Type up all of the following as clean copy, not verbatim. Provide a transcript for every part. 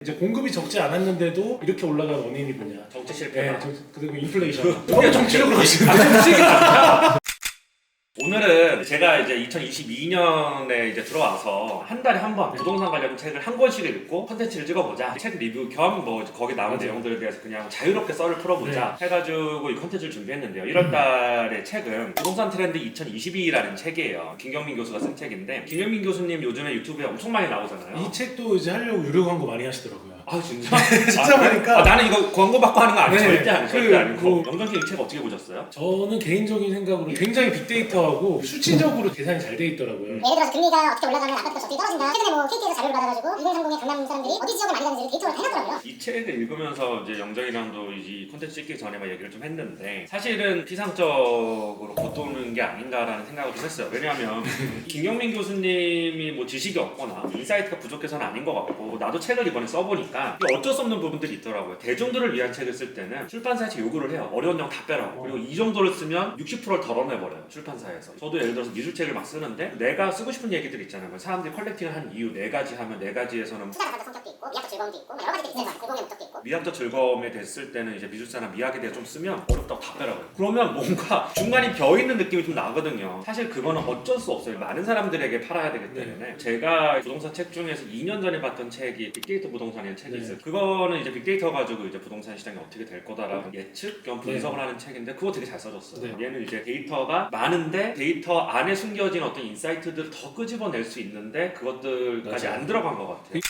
이제 공급이 적지 않았는데도 이렇게 올라간 원인이 뭐냐? 정치 실패. 그리고 인플레이션. 너무 정치력으로 하시는 오늘은 제가 이제 2022년에 이제 들어와서 한 달에 한 번 부동산 관련 책을 한 권씩 읽고 컨텐츠를 찍어보자. 책 리뷰 겸 뭐 거기 나온 내용들에 대해서 그냥 자유롭게 썰을 풀어보자 해가지고 이 컨텐츠를 준비했는데요. 1월 달의 책은 부동산 트렌드 2022라는 책이에요. 김경민 교수가 쓴 책인데, 김경민 교수님 요즘에 유튜브에 엄청 많이 나오잖아요. 이 책도 이제 하려고 유료 광고 많이 하시더라고요. 아 진짜? 진짜 보니까 나는 이거 광고 받고 하는 거 아니에요. 네. 절대 아니고. 절대 아니고. 그 영정씨 이 책 어떻게 보셨어요? 저는 개인적인 생각으로 굉장히 빅데이터하고 수치적으로 계산이 잘 돼 있더라고요. 예를 들어서 금리가 어떻게 올라가면 아파트가 어떻게 떨어진다. 최근에 뭐 KT에서 자료를 받아가지고 2030의 강남 사람들이 어디 지역을 많이 가는지를 데이터를 다 해놨더라고요. 이 책을 읽으면서 이제 영정이랑도 이 콘텐츠 찍기 전에 막 얘기를 좀 했는데, 사실은 피상적으로 겉도는 게 아닌가라는 생각을 좀 했어요. 왜냐하면 김경민 교수님이 뭐 지식이 없거나 인사이트가 부족해서는 아닌 것 같고, 나도 책을 이번에 써보니까 어쩔 수 없는 부분들이 있더라고요. 대중들을 위한 책을 쓸 때는 출판사에서 요구를 해요. 어려운 영 다 빼라고. 그리고 이 정도를 쓰면 60%를 덜어내버려요, 출판사에서. 저도 예를 들어서 미술책을 막 쓰는데 내가 쓰고 싶은 얘기들 있잖아요. 사람들이 컬렉팅을 한 이유 4가지 하면 4가지에서는 투자가 가격 성격도 있고 미학적 즐거움도 있고 여러 가지들이 있어요. 공동의 목적도 있고. 미학적 즐거움에 됐을 때는 이제 미술사나 미학에 대해 좀 쓰면 어렵다고 다 빼라고요. 그러면 뭔가 중간이 비어있는 느낌이 좀 나거든요. 사실 그거는 어쩔 수 없어요. 많은 사람들에게 팔아야 되기 때문에. 제가 부동산 책 중에서 2년 전에 봤던 책이 빅데이터 부동산이라는 책이 있어요. 그거는 이제 빅데이터 가지고 이제 부동산 시장이 어떻게 될 거다라는 예측 겸 분석을 하는 책인데, 그거 되게 잘 써줬어요. 얘는 이제 데이터가 많은데 데이터 안에 숨겨진 어떤 인사이트들을 더 끄집어낼 수 있는데 그것들까지 안 들어간 것 같아요.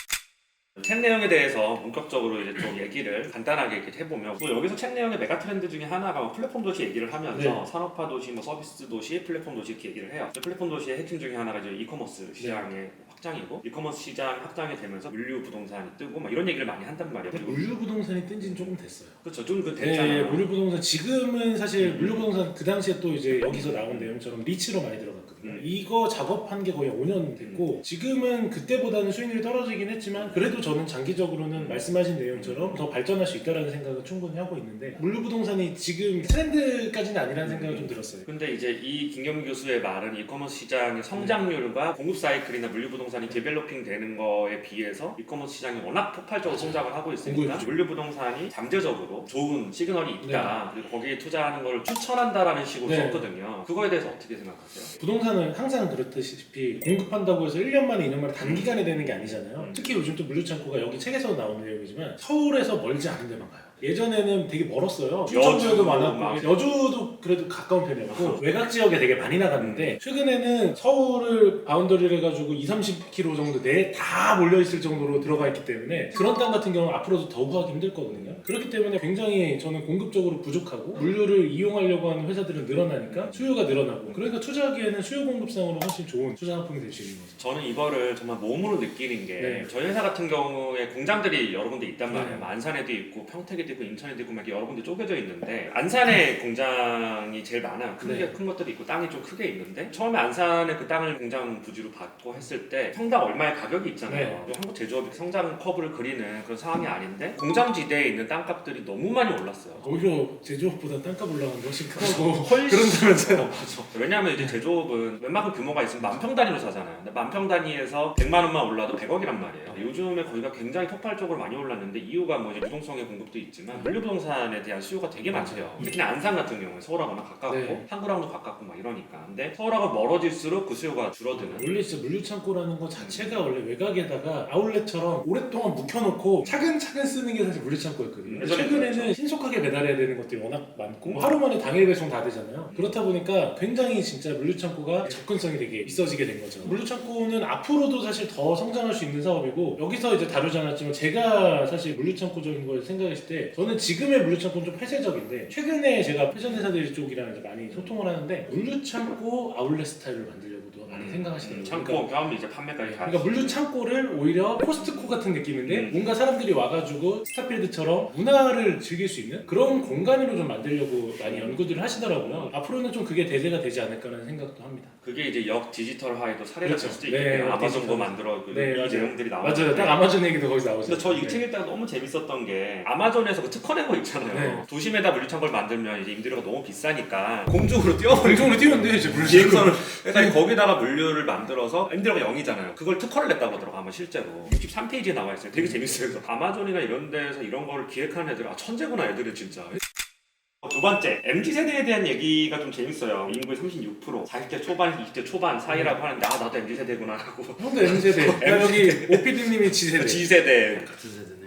책 내용에 대해서 본격적으로 이제 좀 얘기를 간단하게 이렇게 해보면, 뭐 여기서 책 내용의 메가 트렌드 중에 하나가 뭐 플랫폼 도시 얘기를 하면서 산업화 도시, 뭐 서비스 도시, 플랫폼 도시 이렇게 얘기를 해요. 플랫폼 도시의 핵심 중에 하나가 이제 이커머스 시장의 확장이고, 이커머스 시장 확장이 되면서 물류 부동산이 뜨고 막 이런 얘기를 많이 한단 말이에요. 물류 부동산이 뜬 지는 조금 됐어요. 그렇죠, 좀 그 됐잖아요. 네, 물류 부동산 지금은 사실 물류 부동산 그 당시에 또 이제 여기서 나온 내용처럼 리츠로 많이 들어갔거든요. 이거 작업한 게 거의 5년 됐고, 지금은 그때보다는 수익률이 떨어지긴 했지만 그래도 저는 장기적으로는 말씀하신 내용처럼 더 발전할 수 있다는 생각을 충분히 하고 있는데, 물류 부동산이 지금 트렌드까지는 아니라는 생각이 좀 들었어요. 근데 이제 이 김경민 교수의 말은 이커머스 시장의 성장률과 공급 사이클이나 물류 부동산이 디벨로핑 되는 거에 비해서 이커머스 시장이 워낙 폭발적으로 성장을 하고 있으니까 물류 부동산이 잠재적으로 좋은 시그널이 있다. 그리고 거기에 투자하는 걸 추천한다라는 식으로 썼거든요. 그거에 대해서 어떻게 생각하세요? 부동산은 항상 그렇다시피 공급한다고 해서 1년 만에 2년 만에 단기간에 되는 게 아니잖아요. 특히 요즘 또 물류창고가 여기 책에서 나오는 내용이지만 서울에서 멀지 않은 데만 가요. 예전에는 되게 멀었어요. 춘천구에도 많았고 여주도 그래도 가까운 편이었고 외곽 지역에 되게 많이 나갔는데, 최근에는 서울을 바운더리를 해가지고 20-30km 정도 내에 다 몰려있을 정도로 들어가 있기 때문에 그런 땅 같은 경우는 앞으로도 더 구하기 힘들거든요. 그렇기 때문에 굉장히 저는 공급적으로 부족하고 물류를 이용하려고 하는 회사들은 늘어나니까 수요가 늘어나고, 그러니까 투자하기에는 수요 공급상으로 훨씬 좋은 투자 상품이 될 수 있는 거죠. 저는 이거를 정말 몸으로 느끼는 게, 저희 회사 같은 경우에 공장들이 여러 군데 있단 말이에요. 안산에도 있고 평택에도 있고 인천에도 있고 막 여러 군데 쪼개져 있는데, 안산에 공장이 제일 많아요. 큰 것들이 있고 땅이 좀 크게 있는데, 처음에 안산에 그 땅을 공장 부지로 받고 했을 때 평당 얼마의 가격이 있잖아요. 한국 제조업이 성장 커브를 그리는 그런 상황이 아닌데 공장지대에 있는 땅값들이 너무 많이 올랐어요. 오히려 제조업보다 땅값 올라가는 게 훨씬 크고 그런다면서요. 맞아. 왜냐하면 이제 제조업은 웬만큼 규모가 있으면 만평 단위로 사잖아요. 근데 만평 단위에서 100만 원만 올라도 100억이란 말이에요. 요즘에 거기가 굉장히 폭발적으로 많이 올랐는데, 이유가 뭐 이제 유동성의 공급도 있지만 물류 부동산에 대한 수요가 되게 많대요. 특히 안산 같은 경우에 서울하고는 가깝고 한구랑도 가깝고 막 이러니까. 근데 서울하고 멀어질수록 그 수요가 줄어드는. 원래 진짜 물류창고라는 거 자체가 원래 외곽에다가 아울렛처럼 오랫동안 묵혀놓고 차근차근 쓰는 게 사실 물류창고였거든요. 최근에는 신속하게 배달해야 되는 것들이 워낙 많고 하루 만에 당일 배송 다 되잖아요. 그렇다 보니까 굉장히 진짜 물류창고가 접근성이 되게 있어지게 된 거죠. 물류창고는 앞으로도 사실 더 성장할 수 있는 사업이고, 여기서 이제 다루지 않았지만 제가 사실 물류창고적인 걸 생각했을 때 저는 지금의 물류창고는 좀 폐쇄적인데, 최근에 제가 패션 회사들 쪽이랑 이제 많이 소통을 하는데 물류창고 아울렛 스타일을 만들려고도 많이 생각하시더라고요. 창고 겸 이제 판매까지. 그러니까 물류창고를 오히려 코스트코 같은 느낌인데 뭔가 사람들이 와가지고 스타필드처럼 문화를 즐길 수 있는 그런 공간으로 좀 만들려고 많이 연구들을 하시더라고요. 앞으로는 좀 그게 대세가 되지 않을까라는 생각도 합니다. 그게 이제 역 디지털화에도 사례가 될 수도 있겠네요. 아마존 만들어 이 내용들이 나와요. 맞아요. 딱 아마존 얘기도 거기서 나오죠. 근데 저 이 책 읽다가 너무 재밌었던 게, 아마존에서 그 특허 낸 거 있잖아요. 도심에다 물류창고를 만들면 이제 임대료가 너무 비싸니까 공중으로 뛰어버리고 공중으로 뛰는데 이제 비행선을 해서 거기다가 물류 분류를 만들어서 MD라고 0이잖아요. 그걸 특허를 냈다고 하더라고 아마 실제로. 63페이지에 나와 있어요. 되게 재밌어요. 그래서 아마존이나 이런 데서 이런 거를 기획하는 애들 천재구나 애들은 진짜. 두 번째, MZ세대에 대한 얘기가 좀 재밌어요. 인구의 36%, 40대 초반, 20대 초반 사이라고 하는데 나도 MZ세대구나 하고. 형도 M세대. 여기 OPD님이 G세대. G세대. 같은 세대네요.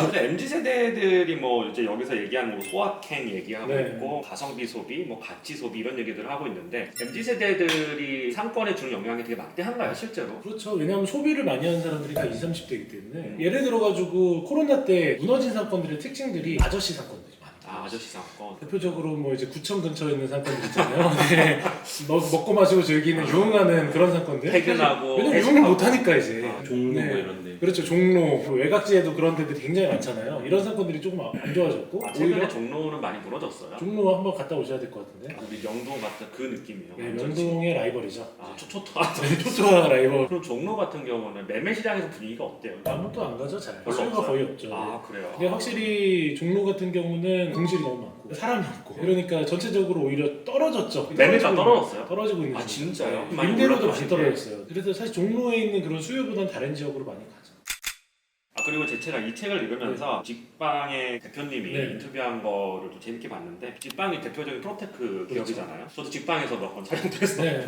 근데 MZ세대들이 뭐 이제 여기서 얘기하는 뭐 소확행 얘기하고 네. 있고 가성비 소비, 뭐 가치 소비 이런 얘기들을 하고 있는데 MZ세대들이 상권에 주는 영향이 되게 막대한가요 실제로? 그렇죠. 왜냐하면 소비를 많이 하는 사람들이 다 20, 30대이기 때문에 예를 들어가지고 코로나 때 무너진 상권들의 특징들이 아저씨 상권들이 많아요. 아저씨 상권. 대표적으로 뭐 이제 구청 근처에 있는 상권들 있잖아요. 네. 먹고 마시고 즐기는 유흥하는 그런 상권들. 퇴근하고 왜냐면 유흥을 회식하고. 못하니까 이제. 종로 네. 뭐 이런데. 그렇죠. 종로, 그 외곽지에도 그런 데들이 굉장히 많잖아요. 이런 상권들이 조금 안 좋아졌고 최근에 오히려 종로는 많이 무너졌어요. 종로 한번 갔다 오셔야 될 것 같은데. 우리 명동 같은 그 느낌이에요. 네, 완전 명동의 라이벌이죠. 초토. 네, 초토화 라이벌. 그럼 종로 같은 경우는 매매 시장에서 분위기가 어때요? 아무도 안 가죠, 잘. 별로 수요가 없어요? 거의 없죠. 아 그래요. 근데 확실히 종로 같은 경우는 공실이 너무 많고 사람이 없고 그러니까 전체적으로 오히려 떨어졌죠. 매매가 떨어졌어요? 떨어지고 있는 아, 중이에요. 진짜요? 네. 많이 임대료도 올랐다고 많이 떨어졌어요. 그래서 사실 종로에 있는 그런 수요보다는 다른 지역으로 많이 가죠. 그리고 제가 이 책을 읽으면서 직방의 대표님이 네. 인터뷰한 거를 좀 재밌게 봤는데 직방이 대표적인 프로테크 기업이잖아요. 저도 직방에서 몇 번 촬영도 했었고 네.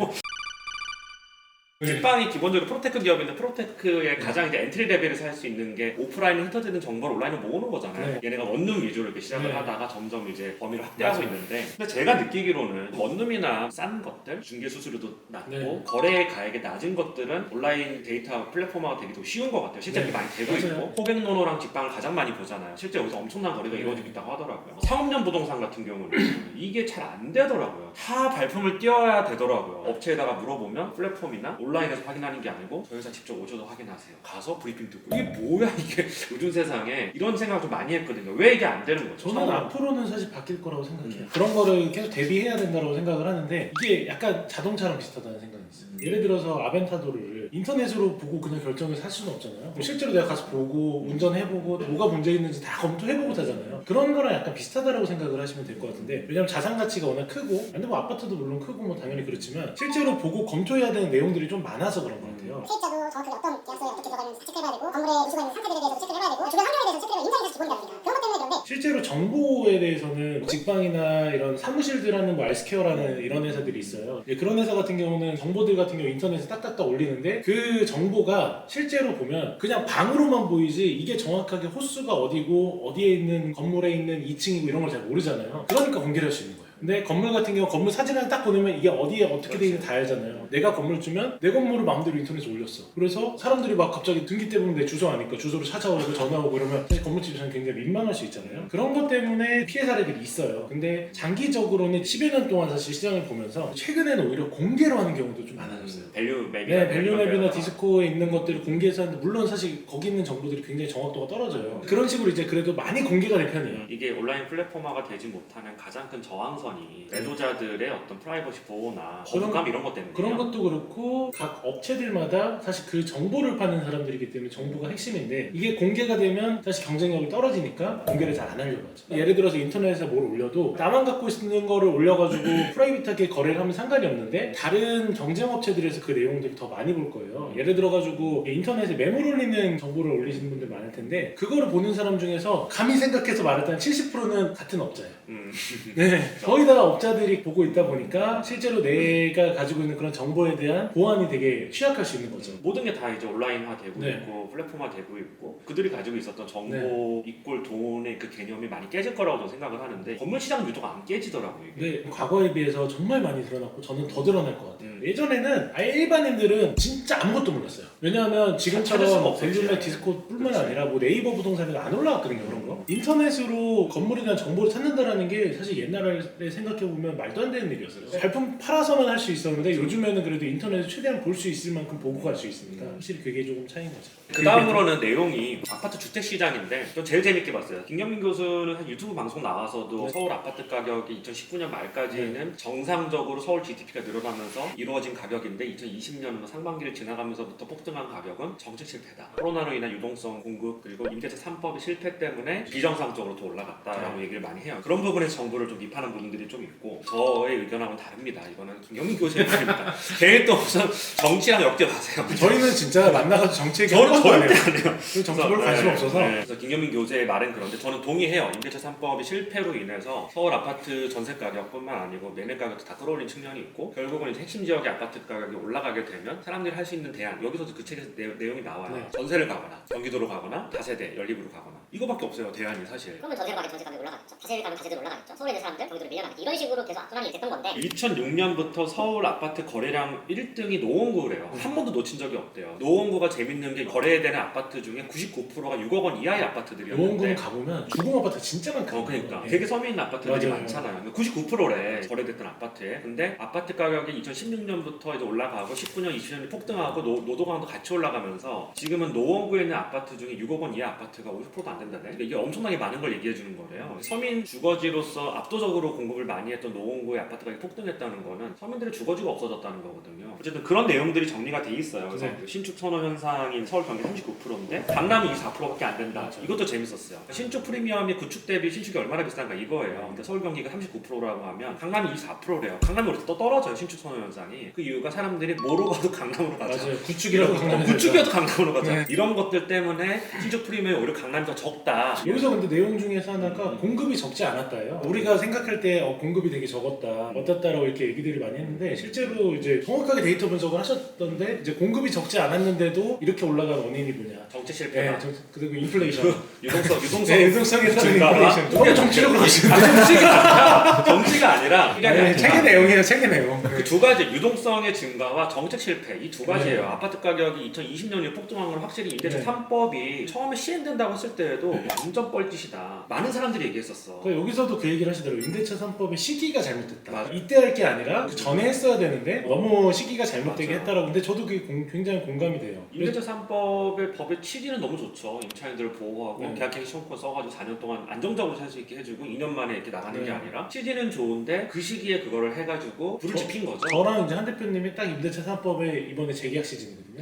직방이 기본적으로 프로테크 기업인데 프로테크의 가장 이제 엔트리 레벨에서 할 수 있는 게 오프라인에 흩어지는 정보를 온라인으로 모으는 거잖아요. 네. 얘네가 원룸 위주로 이렇게 시작을 네. 하다가 점점 이제 범위를 확대하고 맞아요. 있는데 근데 제가 느끼기로는 원룸이나 싼 것들, 중개 수수료도 낮고 네. 거래 가액이 낮은 것들은 온라인 데이터 플랫폼화가 되기 좀 쉬운 것 같아요. 실제 네. 그게 많이 되고 맞아요. 있고 호객노노랑 직방을 가장 많이 보잖아요. 실제 여기서 엄청난 거래가 네. 이루어지고 있다고 하더라고요. 상업용 부동산 같은 경우는 이게 잘 안 되더라고요. 다 발품을 띄워야 되더라고요. 업체에다가 물어보면 플랫폼이나 온라인에서 확인하는 게 아니고 저희 회사 직접 오셔서 확인하세요. 가서 브리핑 듣고 이게 뭐야 이게 요즘 세상에 이런 생각을 좀 많이 했거든요. 왜 이게 안 되는 거죠? 저는 앞으로는 사실 바뀔 거라고 생각해요. 그런 거를 계속 대비해야 된다고 생각을 하는데 이게 약간 자동차랑 비슷하다는 생각이 있어요. 예를 들어서 아벤타도르를 인터넷으로 보고 그냥 결정을 살 수는 없잖아요. 실제로 내가 가서 보고 운전해보고 뭐가 문제 있는지 다 검토해보고 타잖아요. 그런 거랑 약간 비슷하다고 생각을 하시면 될 것 같은데 왜냐면 자산 가치가 워낙 크고 근데 뭐 아파트도 물론 크고 뭐 당연히 그렇지만 실제로 보고 검토해야 되는 내용들이 좀 많아서 그런 것 같아요. 세입자도 정확하게 어떤 계약서에 어떻게 들어가는지 체크해봐야 되고 건물에 이슈가 있는 상태들에 대해서 체크해봐야 되고 주변 환경에 대해서 체크해봐야 인정이 사실 기본이다 보니까 그런 것 때문에 그런데 실제로 정보에 대해서는 직방이나 이런 사무실들하는 뭐 알스케어라는 이런 회사들이 있어요. 예, 그런 회사 같은 경우는 정보들 같은 경우 인터넷에 딱딱딱 올리는데 그 정보가 실제로 보면 그냥 방으로만 보이지 이게 정확하게 호수가 어디고 어디에 있는 건물에 있는 2층이고 이런 걸 잘 모르잖아요. 그러니까 공개를 할 수 있는 거예요. 근데 건물 같은 경우 건물 사진을 딱 보내면 이게 어디에 어떻게 돼 있는지 다 알잖아요. 내가 건물 주면 내 건물을 마음대로 인터넷에 올렸어. 그래서 사람들이 막 갑자기 등기 때문에 내 주소 아니까 주소로 찾아오고 전화오고 그러면 사실 건물집에서는 굉장히 민망할 수 있잖아요. 그런 것 때문에 피해 사례들이 있어요. 근데 장기적으로는 10여 년 동안 사실 시장을 보면서 최근에는 오히려 공개로 하는 경우도 좀 많아졌어요. 밸류 맵이나 네, 밸류맵이나 디스코에 있는 것들을 공개해서 하는데 물론 사실 거기 있는 정보들이 굉장히 정확도가 떨어져요. 그런 식으로 이제 그래도 많이 공개가 될 편이에요. 이게 온라인 플랫폼화가 되지 못하는 가장 큰 저항선이 매도자들의 어떤 프라이버시 보호나 거부감 이런 것 때문에 그런 것도 그렇고 각 업체들마다 사실 그 정보를 파는 사람들이기 때문에 정보가 핵심인데 이게 공개가 되면 사실 경쟁력이 떨어지니까 공개를 잘 안 하려고 하죠. 예를 들어서 인터넷에 뭘 올려도 나만 갖고 있는 거를 올려가지고 프라이빗하게 거래를 하면 상관이 없는데 다른 경쟁 업체들에서 그 내용들을 더 많이 볼 거예요. 예를 들어가지고 인터넷에 매물 올리는 정보를 올리시는 분들 많을 텐데 그거를 보는 사람 중에서 감히 생각해서 말했다면 70%는 같은 업자예요. 네, 거의 다 업자들이 보고 있다 보니까 실제로 내가 가지고 있는 그런 정보에 대한 보안이 되게 취약할 수 있는 거죠. 모든 게 다 이제 온라인화 되고 네. 있고 플랫폼화 되고 있고 그들이 가지고 있었던 정보 이꼴 돈의 그 개념이 많이 깨질 거라고 저는 생각을 하는데 건물 시장 유도가 안 깨지더라고요. 이게. 근데 과거에 비해서 정말 많이 드러났고 저는 더 드러날 것 같아요. 음. 예전에는 아예 일반인들은 진짜 아무것도 몰랐어요. 왜냐하면 찾을 수가 지금처럼 없었지. 벨류메 디스코뿐만 그렇지. 아니라 뭐 네이버 부동산에도 안 올라왔거든요. 그런 거. 인터넷으로 건물에 대한 정보를 찾는다라는 게 사실 옛날에 생각해보면 말도 안 되는 일이었어요. 발품 팔아서만 할 수 있었는데 요즘에는 그래도 인터넷을 최대한 볼 수 있을 만큼 보고 갈 수 있으니까 확실히 그게 조금 차이인 거죠. 그 다음으로는 내용이 아파트 주택 시장인데 전 제일 재밌게 봤어요. 김경민 교수는 한 유튜브 방송 나와서도 네. 서울 아파트 가격이 2019년 말까지는 정상적으로 서울 GDP가 늘어나면서 이루어진 가격인데 2020년 상반기를 지나가면서부터 폭등한 가격은 정책 실패다. 코로나로 인한 유동성 공급 그리고 임대차 3법의 실패 때문에 비정상적으로 더 올라갔다라고 얘기를 많이 해요. 그런 부분에서 정부를 좀 비판하는 부분들이 부분들이 좀 있고 저의 의견하고는 다릅니다. 이거는 김경민 교수의 말입니다. 괜히 또 우선 정치랑 엮여 마세요. 저희는 진짜 만나가지고 정치 얘기 저는 한 번도 안 절대 해요. 안 해요. 정치 별 관심 없어서. 그래서 김경민 교수의 말은 그런데 저는 동의해요. 임대차 3법이 실패로 인해서 서울 아파트 전세 가격뿐만 아니고 매매 가격도 다 끌어올린 측면이 있고 결국은 이제 핵심 지역의 아파트 가격이 올라가게 되면 사람들이 할 수 있는 대안 여기서도 그 책에서 내용이 나와요. 네. 전세를 가거나 경기도로 가거나 다세대 연립으로 가거나 이거밖에 없어요. 대안이 사실. 그러면 전세로 가면 전세 가격이 올라가겠죠. 다세를 가면 다세대로 올라가겠죠. 서울에 있는 사람들 경기도로 밀려나겠죠. 이런 식으로 계속 악순환이 됐던 건데 2006년부터 서울 아파트 거래량 1등이 노원구래요. 한 번도 놓친 적이 없대요. 노원구가 재밌는 게 거래되는 아파트 중에 99%가 6억 원 이하의 아파트들이었는데 노원구는 가보면 주공 아파트 진짜 많거든요. 그러니까 네. 되게 섬에 있는 아파트들이 맞아요. 많잖아요. 99%래 거래됐던 아파트에. 근데 아파트 가격이 2016년부터 이제 올라가고 19년, 20년이 폭등하고 노도강도 같이 올라가면서 지금은 노원구에 있는 아파트 중에 6억 원 이하 아파트가 50%도 안 된다네. 그러니까 이게 엄청나게 많은 걸 얘기해 주는 거래요. 서민 주거지로서 압도적으로 공급을 많이 했던 노원구의 아파트 가격이 폭등했다는 거는 서민들의 주거지가 없어졌다는 거거든요. 어쨌든 그런 내용들이 정리가 돼 있어요. 그래서 네. 신축 선호 현상인 서울 경기 39%인데 강남이 24%밖에 안 된다. 맞아요. 이것도 재밌었어요. 신축 프리미엄이 구축 대비 신축이 얼마나 비싼가 이거예요. 근데 서울 경기가 39%라고 하면 강남이 24%래요. 강남이 오히려 또 떨어져요. 신축 선호 현상이. 그 이유가 사람들이 뭐로 가도 강남으로 가죠. 맞아요. 구축이라고 강남에 구축이어도 강남으로 가죠. 네. 이런 것들 때문에 신축 프리미엄이 오히려 강남이 더 적다. 여기서 근데 내용 중에서 하나가 공급이 적지 않았다예요. 우리가 생각할 때 공급이 되게 적었다, 어떻다라고 이렇게 얘기들을 많이 했는데 실제로 이제 정확하게 데이터 분석을 하셨던데 이제 공급이 적지 않았는데도 이렇게 올라간 원인이 뭐냐? 정치 실패다. 네, 그리고 인플레이션. 유동성 네, 유동성에 따른 증가와 인플레이션. 너무 정치력으로 가시는데. 정치가 아니라 네, 책의 내용이에요, 책의 내용. 그 두 가지 유동성의 증가와 정책 실패 이 두 가지예요. 네. 아파트 가격이 2020년에 폭등한 건 확실히 임대차 네. 3법이 처음에 시행된다고 했을 때에도 완전 뻘짓이다. 많은 사람들이 얘기했었어. 그러니까 여기서도 그 얘기를 하시더라고요. 임대차 3법의 시기가 잘못됐다. 맞아. 이때 할 게 아니라 그 전에 했어야 되는데 너무 시기가 잘못되게 맞아. 했다라고. 근데 저도 그게 굉장히 공감이 돼요. 임대차 3법의 법의 취지는 너무 좋죠. 임차인들을 보호하고 네. 계약갱신 청구권 써가지고 4년 동안 안정적으로 살 수 있게 해주고 2년 만에 이렇게 나가는 네. 게 아니라 취지는 좋은데 그 시기에 그거를 해가지고 불을 지핀 거죠. 저랑 이제 한 대표님이 딱 임대차 3법에 이번에 재계약 시즌이거든요.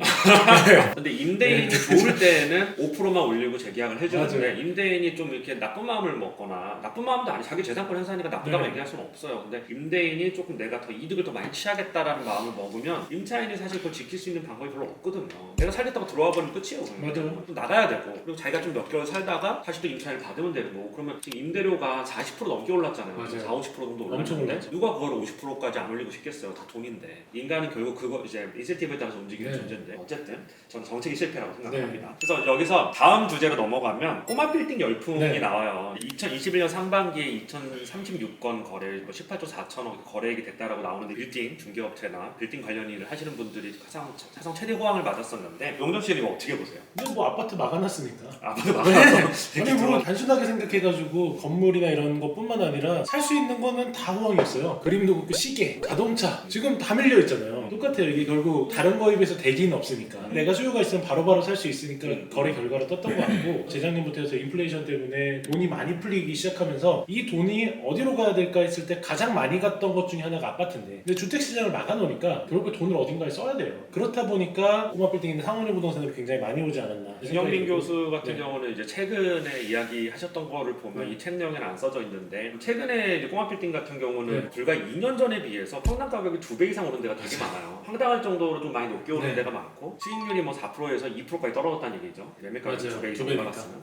근데 임대인이 좋을 때는 5%만 올리고 재계약을 해주는데 맞아요. 임대인이 좀 이렇게 나쁜 마음을 먹거나 나쁜 마음도 아니 자기 재산권 행사하니까 나쁘다고 네. 얘기할 수는 없어요. 근데 임대인이 조금 내가 더 이득을 더 많이 취하겠다라는 마음을 먹으면 임차인이 사실 그걸 지킬 수 있는 방법이 별로 없거든요. 내가 살겠다고 들어와 버리면 끝이에요. 그러면. 맞아요. 또 나가야 되고 그리고 자기가 좀 몇 개월 살다가 다시 또 임차인을 받으면 되는 거고 그러면 지금 임대료가 40% 넘게 올랐잖아요. 맞아요. 4, 50% 정도 엄청 올랐는데 올랐죠. 누가 그걸 50%까지 안 올리고 싶겠어요. 다 돈인데 인간은 결국 그거 이제 인센티브에 따라서 움직이는 네. 존재인데 어쨌든 저는 정책이 실패라고 생각합니다. 네. 그래서 여기서 다음 주제로 넘어가면 꼬마 빌딩 열풍이 네. 나와요. 2021년 상반기에 2036건 거래, 18조 4천억 거래액이 됐다라고 나오는데 빌딩 중개업체나 빌딩 관련 일을 하시는 분들이 사상 최대 호황을 맞았었는데 용정 씨는 이거 어떻게 보세요? 근데 뭐 아파트 막아놨으니까. 아파트 막아서 아니 뭐 단순하게 생각해가지고 건물이나 이런 것뿐만 아니라 살 수 있는 거는 다 호황이었어요. 그림도 그렇고 시계, 자동차 지금 다 밀려 있잖아요. 똑같아요. 이게 결국 다른 거에 비해서 대기는 없으니까 내가 수요가 있으면 바로바로 살 수 있으니까 거래 결과로 떴던 것 같고 재작년부터 해서 인플레이션 때문에 돈이 많이 풀리기 시작하면서 이 돈이 어디로 가야 될까 했을 때 가장 많이 갔던 것 중에 하나가 아파트인데 근데 주택시장을 막아놓으니까 결국 돈을 어딘가에 써야 돼요. 그렇다 보니까 꼬마 빌딩인데 상원유 부동산으로 굉장히 많이 오지 않았나. 김영민 교수 같은 네. 경우는 이제 최근에 이야기하셨던 거를 보면 네. 이 책 내용에는 안 써져 있는데 최근에 이제 꼬마 빌딩 같은 경우는 네. 불과 2년 전에 비해서 평당 가격이 2배 이상 오른 데가 되게 많아요. 황당할 정도로 좀 많이 높게 오른 네. 데가 많고 수익률이 뭐 4%에서 2%까지 떨어졌다는 얘기죠. 매매 가격이 맞아요. 2배 이상 2배니까. 올라갔으면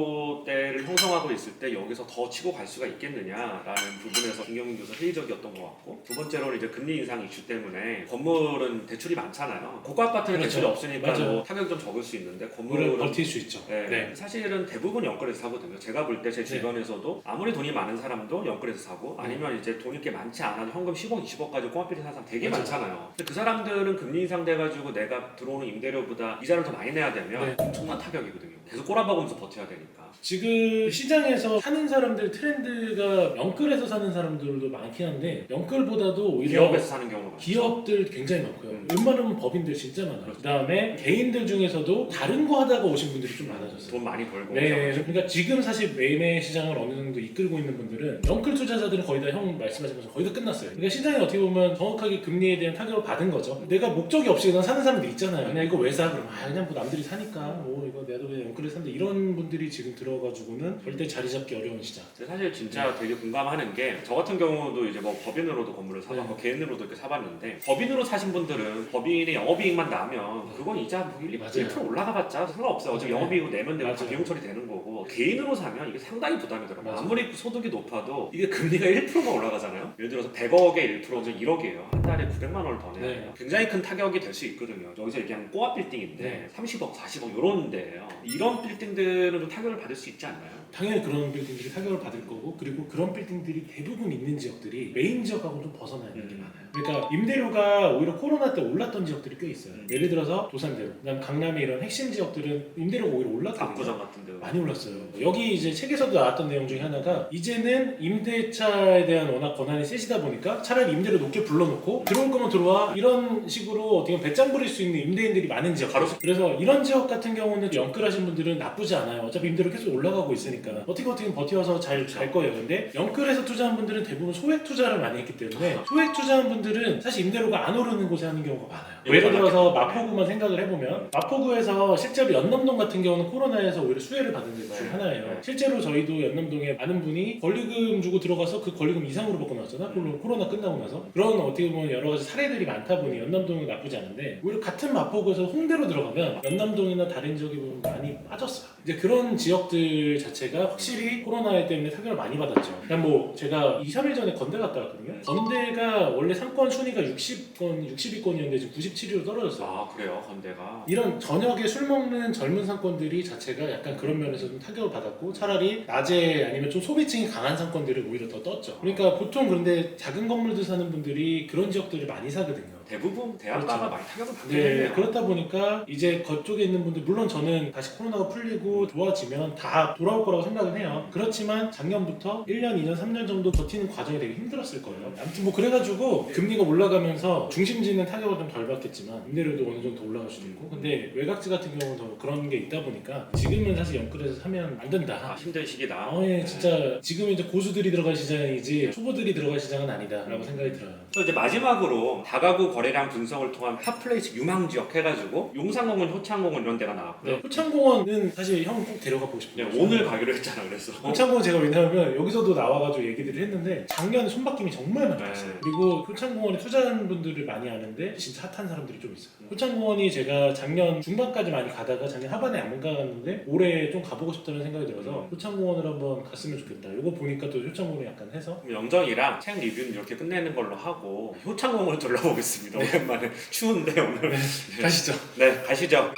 2%대를 형성하고 있을 때 여기서 더 치고 갈 수가 있겠느냐라는 부분에서 김경민 교수 회의적이었던 것 같고 두 번째로는 이제 금리 인상 이슈 때문에 건물은 대출이 많잖아요. 고가 아파트는 그렇죠. 대출이 없으니까 맞아요. 뭐 타격이 좀 적을 수 있는데 물을 건물은 버틸 수 있죠. 네. 네. 사실은 대부분 연끌에서 사거든요. 제가 볼 때 제 네. 주변에서도 아무리 돈이 많은 사람도 연끌에서 사고 아니면 이제 돈이 꽤 많지 않아도 현금 10억, 20억까지 꼬마필이 사는 사람 되게 맞아요. 많잖아요. 근데 그 사람들은 금리 인상돼가지고 내가 들어오는 임대료보다 이자를 더 많이 내야 되면 네. 엄청난 타격이거든요. 계속 꼬라박으면서 버텨야 되니까. 지금 시장에서 사는 사람들 트렌드가 영끌에서 사는 사람들도 많긴 한데 영끌보다도 오히려 기업에서 사는 경우가 많죠. 기업들 굉장히 많고요. 웬만하면 법인들 진짜 많아요. 그다음에 개인들 중에서도 다른 거 하다가 오신 분들이 좀 많아졌어요. 돈 많이 벌고 네, 오셔가지고. 그러니까 지금 사실 매매 시장을 어느 정도 이끌고 있는 분들은 영끌 투자자들은 거의 다 형 말씀하신 것처럼 거의 다 끝났어요. 그러니까 시장이 어떻게 보면 정확하게 금리에 대한 타격을 받은 거죠. 내가 목적이 없이 그냥 사는 사람들 있잖아요. 그냥 이거 왜 사? 그럼 그냥 뭐 남들이 사니까 뭐 이거 내가 그냥 영끌 건물에 산다 이런 분들이 지금 들어가지고는 절대 자리 잡기 어려운 시장. 사실 진짜 되게 공감하는 게 저 같은 경우도 이제 뭐 법인으로도 건물을 사봤고 네. 개인으로도 이렇게 사봤는데 법인으로 사신 분들은 법인의 영업이익만 나면 그건 이자 뭐 1% 올라가봤자 상관없어요. 어차피 네. 영업이익 내면 되고 다 맞아요. 비용 처리되는 거고 개인으로 사면 이게 상당히 부담이더라고요. 맞아요. 아무리 소득이 높아도 이게 금리가 1%만 올라가잖아요. 예를 들어서 100억에 1%면 1억이에요. 한 달에 900만 원을 더 내야 돼요. 네. 굉장히 큰 타격이 될 수 있거든요. 여기서 얘기하는 꼬아 빌딩인데 네. 30억, 40억 이런 데예요. 이런 빌딩들은 좀 타격을 받을 수 있지 않나요? 당연히 그런 빌딩들이 타격을 받을 거고 그리고 그런 빌딩들이 대부분 있는 지역들이 메인 지역하고 좀 벗어나 있는 게 많아요. 그러니까 임대료가 오히려 코로나 때 올랐던 지역들이 꽤 있어요. 예를 들어서 도산대로, 그다음 강남의 이런 핵심 지역들은 임대료가 오히려 올랐거든요. 압구정 같은 데 많이 올랐어요. 여기 이제 책에서도 나왔던 내용 중에 하나가 이제는 임대차에 대한 워낙 권한이 세지다 보니까 차라리 임대료 높게 불러놓고 들어올 거면 들어와 이런 식으로 어떻게 보면 배짱 부릴 수 있는 임대인들이 많은 지역. 그래서 이런 지역 같은 경우는 영끌하신 분들은 나쁘지 않아요. 어차피 임대료 계속 올라가고 있으니까 어떻게 버텨서 잘 갈 거예요. 근데 영끌해서 투자한 분들은 대부분 소액 투자를 많이 했기 때문에 소액 투자한 분들은 사실 임대료가 안 오르는 곳에 하는 경우가 많아요. 예를 들어서 마포구만 생각을 해보면 마포구에서 실제로 연남동 같은 경우는 코로나에서 오히려 수혜를 받은 데 중 하나예요. 실제로 저희도 연남동에 많은 분이 권리금 주고 들어가서 그 권리금 이상으로 받고 나왔잖아. 물론 코로나 끝나고 나서 그런 어떻게 보면 여러 가지 사례들이 많다 보니 연남동은 나쁘지 않은데 오히려 같은 마포구에서 홍대로 들어가면 연남동이나 다른 지역이 보면 많이 빠졌어요. 이제 그런 지역들 자체가 확실히 코로나 때문에 타격을 많이 받았죠. 그냥 뭐 제가 2, 3일 전에 건대 갔다 왔거든요. 건대가 원래 상권 순위가 60위권이었는데 지금 97위로 떨어졌어요. 아 그래요 건대가. 이런 저녁에 술 먹는 젊은 상권들이 자체가 약간 그런 면에서 좀 타격을 받았고 차라리 낮에 아니면 좀 소비층이 강한 상권들을 오히려 더 떴죠. 그러니까 보통 그런데 작은 건물들 사는 분들이 그런 지역들을 많이 사거든요. 대부분 대학가가 그렇죠. 많이 타격을 받게 네, 되네요. 그렇다 보니까 이제 그쪽에 있는 분들 물론 저는 다시 코로나가 풀리고 좋아지면 다 돌아올 거라고 생각은 해요. 그렇지만 작년부터 1년, 2년, 3년 정도 버티는 과정이 되게 힘들었을 거예요. 아무튼 뭐 그래가지고 금리가 올라가면서 중심지는 타격을 좀 덜 받겠지만 임대료도 어느 정도 올라갈 수도 있고 근데 외곽지 같은 경우는 더 그런 게 있다 보니까 지금은 사실 영끌에서 사면 안 된다. 힘든 시기다. 예, 진짜 지금 이제 고수들이 들어갈 시장이지 초보들이 들어갈 시장은 아니다라고 생각이 들어요. 또 이제 마지막으로 다가구 거래량 분석을 통한 핫플레이스 유망 지역 해가지고 용산공원, 효창공원 이런 데가 나왔고요. 네, 효창공원은 사실 형 꼭 데려가 보고 싶어요. 네, 오늘 가기로 했잖아 그래서. 효창공원 제가 왜냐하면 여기서도 나와가지고 얘기들을 했는데 작년에 손바뀜이 정말 많이 났어요. 네. 그리고 효창공원에 투자하는 분들을 많이 아는데 진짜 핫한 사람들이 좀 있어요. 효창공원이 제가 작년 중반까지 많이 가다가 작년 하반에 안 가봤는데 올해 좀 가보고 싶다는 생각이 들어서 효창공원을 한번 갔으면 좋겠다. 이거 보니까 또 효창공원을 약간 해서 영정이랑 책 리뷰는 이렇게 끝내는 걸로 하고 효창공원을 둘러보겠습니다. 오랜만에 추운데 오늘. 가시죠. 네 가시죠.